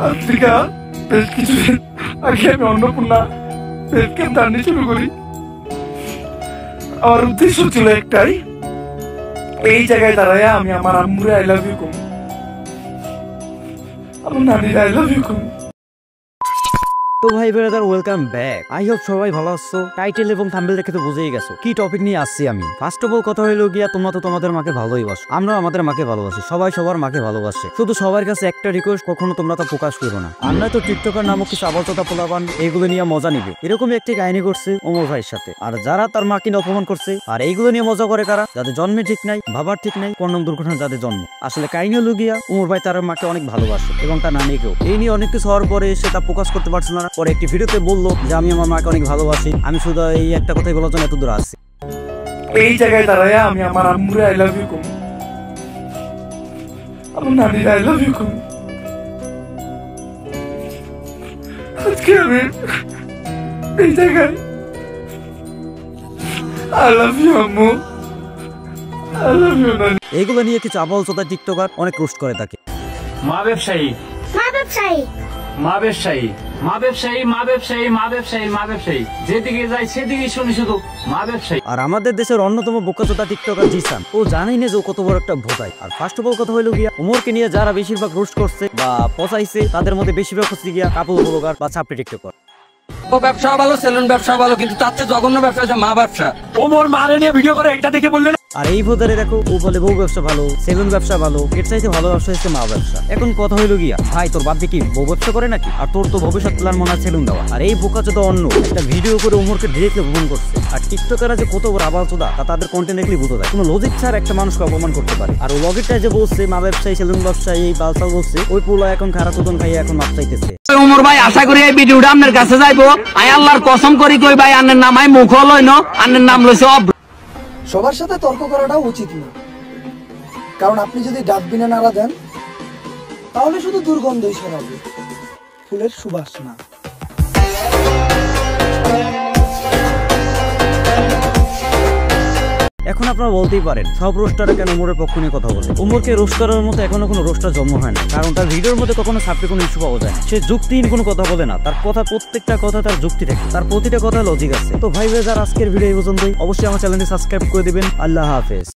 আজ থেকে বেশ কিছুদিন আগে আমি অন্নপূর্ণা পেটকে টানি শুরু করি। আমার উদ্দেশ্য ছিল একটাই, এই জায়গায় দাঁড়ায় আমি আমার আম্মুরে আই লাভ ইউ কম, আমার নানির আই লাভ ইউ কম। তো ভাই brother, welcome back. I hope সবাই ভালো আছো। টাইটেল এবং থাম্বনেল দেখে তো বুঝেই গেছো কি টপিক নিয়ে আসছি আমি। ফার্স্ট অফ অল কথা হইলো গিয়া, তোমরা তো তোমাদের মাকে ভালোই বাসো, আমরা আমাদের মাকে ভালোবাসি, সবাই সবার মাকে ভালোবাসে। শুধু সবার কাছে একটা রিকোয়েস্ট, কখনো তোমরা তা প্রকাশ করো না। আমরা তো টিকটকার নামক কিছু আবলচতা পোলাপান এইগুলো নিয়ে মজা নিবে, এরকমই একটি কাহিনী করছে ওমর ভাইয়ের সাথে। আর যারা তার মাকে অপমান করছে আর এইগুলো নিয়ে মজা করে কারা, যাদের জন্মে ঠিক নাই, ভাবার ঠিক নাই, কন্যম দুর্ঘটনা যাদের জন্ম। আসলে কাহিনী হলো গিয়া, ওমর ভাই তার মাকে অনেক ভালোবাসে এবং তার নানিকেও। এই নিয়ে অনেক কিছু হওয়ার পরে সে তা প্রকাশ করতে পারছে না। পরে একটি ভিডিওতে বললো যে আমি আমার মাকে অনেক ভালোবাসি। আমি শুধু এই একটা কথাই বলার জন্য এত দূর আসছি। এই জায়গায় দাঁড়ায় আমি আমার আম্মুরে আই লাভ ইউ কম, আমার নানির আই লাভ ইউ কম। আজকে আমি এই জায়গায় আই লাভ ইউ আম্মু, আই লাভ ইউ নানি। এইগুলো নিয়ে কিছু আবলচতা টিকটকার অনেক রোস্ট করে থাকে। মা ব্যবসায়ী, মা ব্যবসায়ী, মা ব্যবসায়ী, মা ব্যবসায়ী, মা ব্যবসায়ী, মা ব্যবসায়ী, মা ব্যবসায়ী, যেদিকে যাই সেদিকে শুনি শুধু মা ব্যবসায়ী। আর আমাদের দেশের অন্যতম বোকাচোদা টিকটকার জিসান, ও জানেই না যে ও কত বড় একটা ভোটাই। আর ফার্স্ট অফ অল কথা হইলো গিয়া, ওমরকে নিয়ে যারা বেশিরভাগ রোস্ট করছে বা পচাইছে, তাদের মধ্যে বেশিরভাগ হচ্ছে গিয়া কাপল ব্লগার বা ছাপড়ি টিকটকার। ব্যবসা ভালো, সেলুন ব্যবসা ভালো, কিন্তু তার চেয়ে জঘন্য ব্যবসা হচ্ছে মা ব্যবসা। ওমর মারে নিয়ে ভিডিও করে এটা দেখে বললেন। আর এই ভোটারে দেখো, ও বলে বউ ব্যবসা ভালো, সেলুন ব্যবসা ভালো, এর চাইতে ভালো ব্যবসা হচ্ছে মা ব্যবসা। এখন কথা হইলো গিয়া, ভাই তোর বাপ কি বউ ব্যবসা করে নাকি? আর তোর তো ভবিষ্যৎ প্ল্যান মনে হয় সেলুন দেওয়া। আর এই বোকাচোদা অন্য একটা ভিডিও করে ওমরকে ডিরেক্টলি অপমান করছে। আর টিকটকাররা যে কত বড় আবালচোদা তা তাদের কন্টেন্ট দেখলে বুঝতে যায়। কোনো লজিক ছাড়া একটা মানুষকে অপমান করতে পারে। আর ও লগিকটা যে বলছে মা ব্যবসায়ী, সেলুন ব্যবসায়ী, এই বালসাল বলছে, ওই পোলা এখন খারাপ চোদন খাইয়ে এখন মাপ চাইতেছে। ওমর ভাই, আশা করি এই ভিডিওটা আপনার কাছে যাইবো। আই আল্লাহর কসম করি কই ভাই, আন্নের নাম আই মুখ লইন, আন্নের নাম লইছে অব্র। সবার সাথে তর্ক করাটাও উচিত না, কারণ আপনি যদি ডাস্টবিনে নাড়া দেন তাহলে শুধু দুর্গন্ধই ছড়াবে, ফুলের সুবাস না। এখন আপনারা বলতেই পারেন সব রোস্টাররা কেন ওমরের পক্ষ নিয়ে কথা বলে। ওমরকে রোস্ট করার মতো এখনো কোনো রোস্টার জন্ম হয় না, কারণ তার ভিডিওর মধ্যে কখনো সাপড়ে কোনো ইস্যু পাওয়া যায় না। সে যুক্তিহীন কোনো কথা বলে না, তার কথা প্রত্যেকটা কথা তার যুক্তি থাকে, তার প্রতিটা কথা লজিক আছে। তো ভাই যারা আজকের ভিডিও এই পর্যন্তই, অবশ্যই আমার চ্যানেলটি সাবস্ক্রাইব করে দিবেন। আল্লাহ হাফেজ।